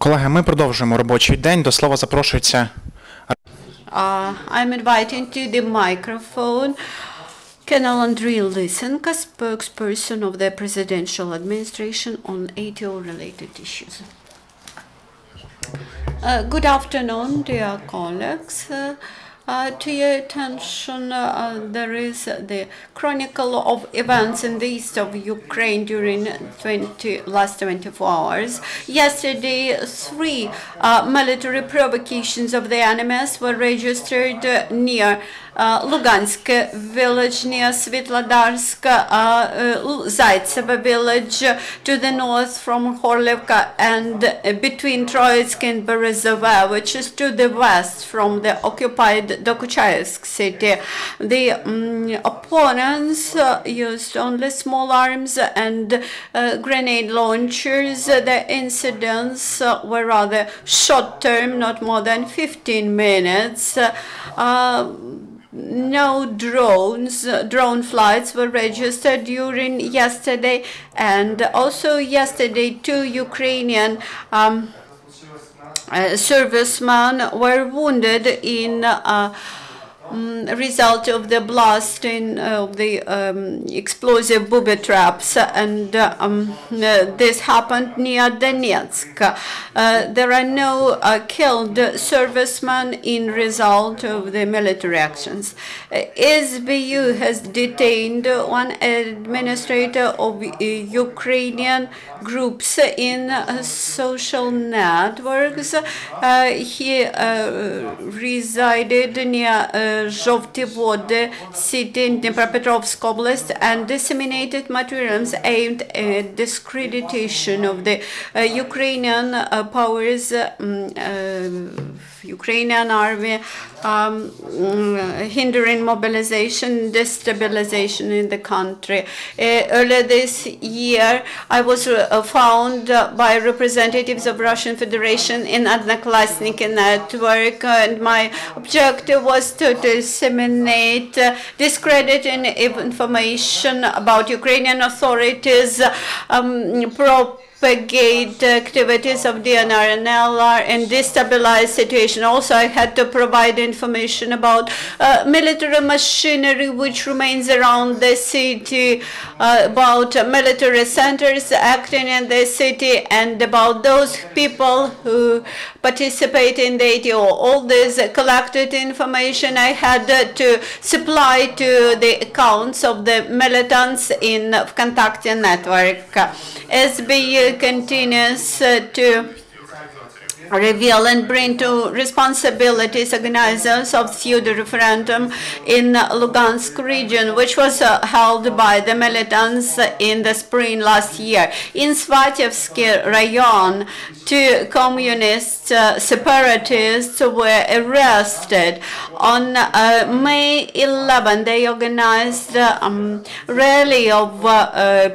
Колеги, ми продовжуємо робочий день. До слова запрошується. I'm inviting to the microphone Colonel Andriy Lysenko, spokesperson of the presidential administration on ATO-related issues. Good afternoon, dear colleagues. To your attention, there is the chronicle of events in the east of Ukraine during last 24 hours. Yesterday, 3 military provocations of the enemies were registered near Lugansk village, near Svetlodarsk, Zaitsevo village to the north from Horlivka, and between Troitsk and Berezova, which is to the west from the occupied Dokuchaevsk city. The opponents used only small arms and grenade launchers. The incidents were rather short-term, not more than 15 minutes. No drone flights were registered during yesterday, and also yesterday 2 Ukrainian servicemen were wounded in result of the blast of the explosive booby traps, and this happened near Donetsk. There are no killed servicemen in result of the military actions. SBU has detained one administrator of Ukrainian groups in social networks. He resided near Zhovty Vody city in Dnipropetrovsk Oblast and disseminated materials aimed at discreditation of the Ukrainian powers, Ukrainian army, hindering mobilization, destabilization in the country. Earlier this year, I was found by representatives of Russian Federation in Odnoklassniki network, and my objective was to disseminate discrediting information about Ukrainian authorities, propagate activities of DNR and LR, and destabilize situation. Also, I had to provide information about military machinery which remains around the city, about military centers acting in the city, and about those people who participate in the ATO. All this collected information I had to supply to the accounts of the militants in Vkontakte network. SBU continues to reveal and bring to responsibilities organizers of pseudo referendum in Lugansk region, which was held by the militants in the spring last year. In Svatyevsky rayon, 2 communist separatists were arrested. On May 11, they organized a rally of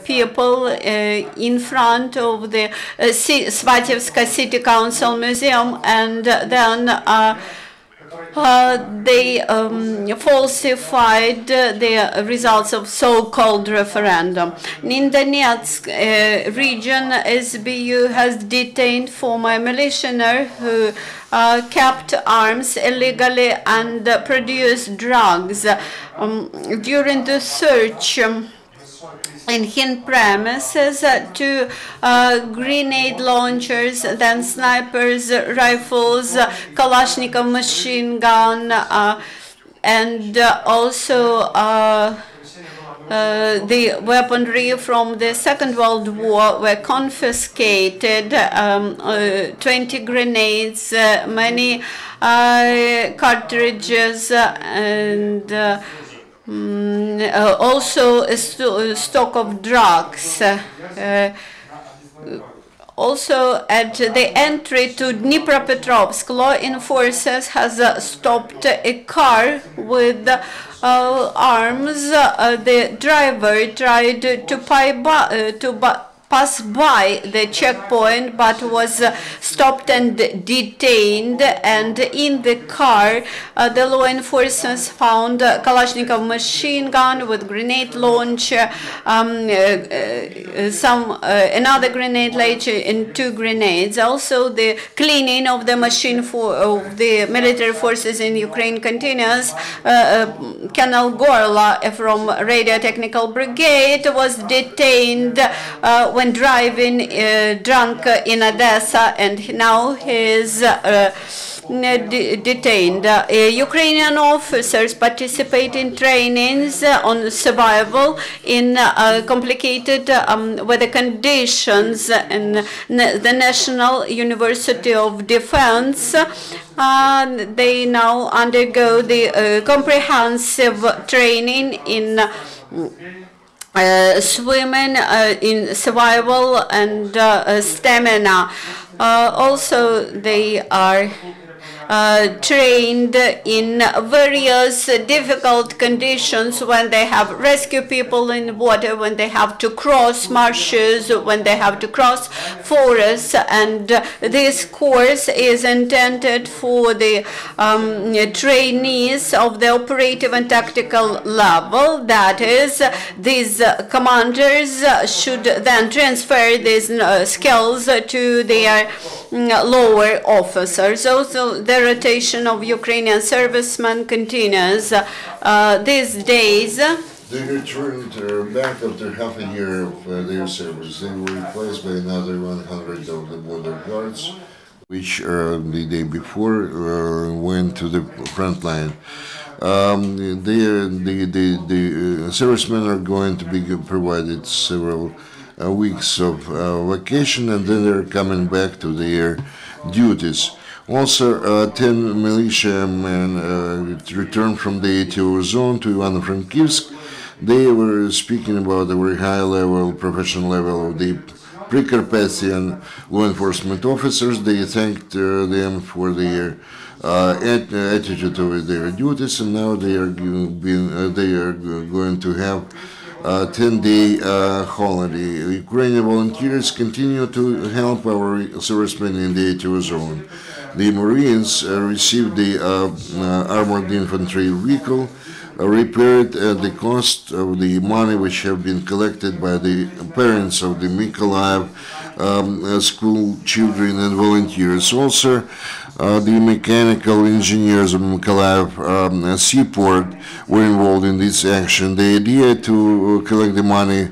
people in front of the Svatyevska City Council Museum, and then they falsified the results of so-called referendum. In Donetsk region, SBU has detained former militianer who kept arms illegally and produced drugs. During the search in his premises, 2 grenade launchers, then snipers, rifles, Kalashnikov machine gun, and also the weaponry from the Second World War were confiscated, 20 grenades, many cartridges, and also a stock of drugs. Also, at the entry to Dnipropetrovsk, law enforcers has stopped a car with arms. The driver tried to pass by the checkpoint, but was stopped and detained. And in the car, the law enforcement found a Kalashnikov machine gun with grenade launcher, another grenade launcher, and 2 grenades. Also, the cleaning of the machine of the military forces in Ukraine continues. Colonel Gorla from Radio Technical Brigade was detained when driving drunk in Odessa, and now he is detained. Ukrainian officers participate in trainings on survival in complicated weather conditions in the National University of Defense. They now undergo the comprehensive training in swimming, in survival and stamina. Also, they are trained in various difficult conditions when they have rescue people in water, when they have to cross marshes, when they have to cross forests. And this course is intended for the trainees of the operative and tactical level. That is, these commanders should then transfer these skills to their lower officers. Also, the rotation of Ukrainian servicemen continues these days. They returned back after half a year of their service. They were replaced by another 100 of the border guards, which the day before went to the front line. The servicemen are going to be provided several weeks of vacation, and then they're coming back to their duties. Also, 10 militiamen returned from the ATO zone to Ivano-Frankivsk. They were speaking about the very high level, professional level of the Precarpathian law enforcement officers. They thanked them for their attitude toward their duties, and now they are going to have a 10-day holiday. Ukrainian volunteers continue to help our servicemen in the ATO zone. The Marines received the armored infantry vehicle, repaired at the cost of the money which have been collected by the parents of the Mykolaiv school children and volunteers. Also, the mechanical engineers of Mykolaiv seaport were involved in this action. The idea to collect the money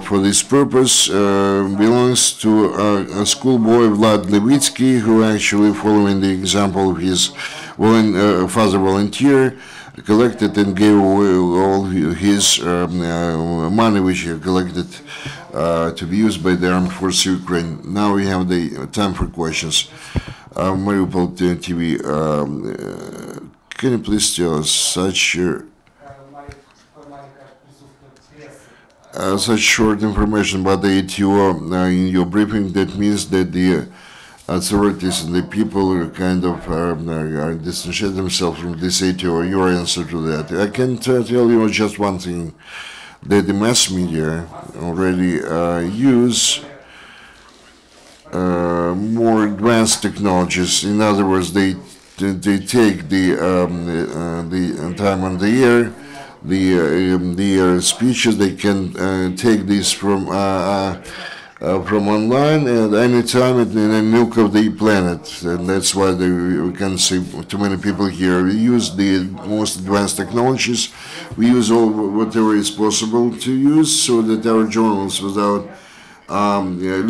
for this purpose belongs to a schoolboy Vlad Levitsky, who actually, following the example of his father volunteer, collected and gave away all his money which he collected to be used by the armed forces of Ukraine. Now we have the time for questions. Mariupol TV, can you please tell us such short information about the ATO in your briefing? That means that the authorities and the people are kind of are distancing themselves from this ATO. Your answer to that? I can tell you just one thing, that the mass media already use more advanced technologies. In other words, they take the time on the air, the speeches. They can take this from online at any time in the nook of the planet, and that's why we can see too many people here. We use the most advanced technologies. We use whatever is possible to use, so that our journalists, without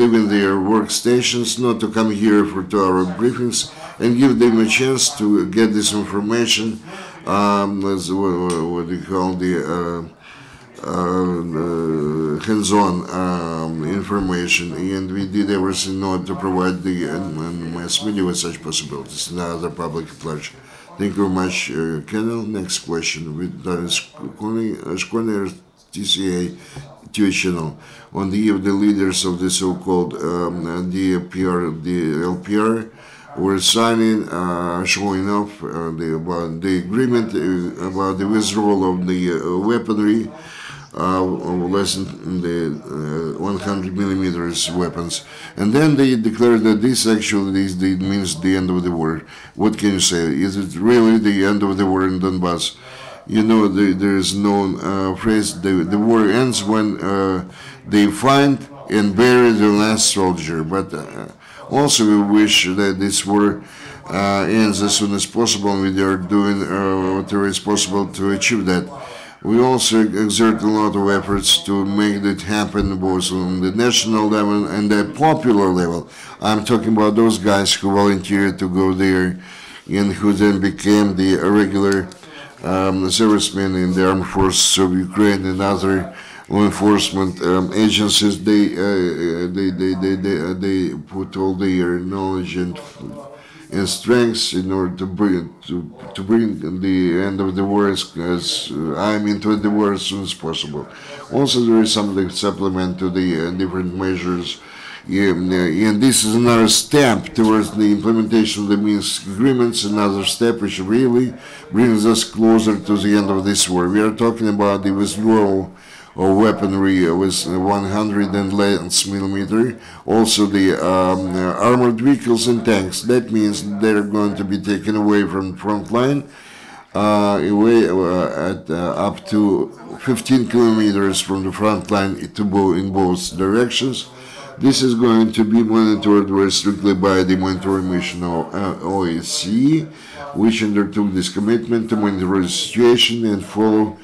leaving their workstations, not to come here for 2-hour briefings, and give them a chance to get this information, as what we call the hands-on information, and we did everything in order to provide the mass media with such possibilities and other public pleasure. Thank you very much, Colonel. Next question with Shkoner TCA TV channel. On the eve of the leaders of the so-called LPR were signing, showing off about the agreement about the withdrawal of the weaponry. less than the 100 millimeters weapons. And then they declared that this means the end of the war. What can you say? Is it really the end of the war in Donbass? You know, there is no phrase, the war ends when they find and bury the last soldier. But also we wish that this war ends as soon as possible, and we are doing whatever is possible to achieve that. We also exert a lot of efforts to make it happen both on the national level and the popular level. I'm talking about those guys who volunteered to go there and who then became the regular servicemen in the armed forces of Ukraine and other law enforcement agencies. They put all their knowledge and strengths in order to bring the end of the war into the war as soon as possible. Also, there is something supplement to the different measures. And this is another step towards the implementation of the Minsk agreements, another step which really brings us closer to the end of this war. We are talking about the withdrawal of weaponry with 100 and less millimeter, also the armored vehicles and tanks. That means they're going to be taken away from the front line, at up to 15 kilometers from the front line in both directions. This is going to be monitored very strictly by the monitoring mission of OSCE, which undertook this commitment to monitor the situation and follow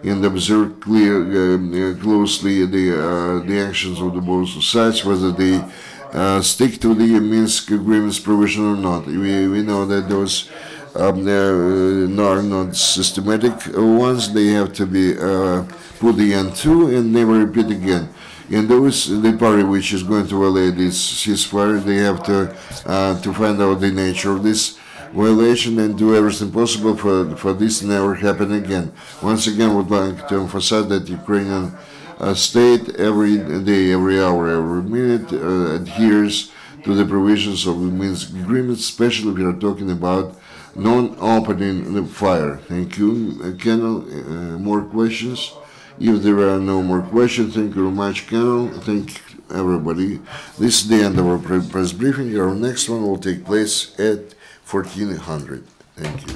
and observe closely the actions of the both sides, whether they stick to the Minsk agreements provision or not. We know that those are not systematic ones. They have to be put the end to and never repeat again. And the party which is going to violate this ceasefire, they have to find out the nature of this violation and do everything possible for this to never happen again. Once again, I would like to emphasize that Ukrainian state every day, every hour, every minute adheres to the provisions of the Minsk agreement, especially if we are talking about non-opening the fire. Thank you, Colonel. More questions? If there are no more questions, thank you very much, Colonel. Thank you, everybody. This is the end of our press briefing. Our next one will take place at 1400. Thank you.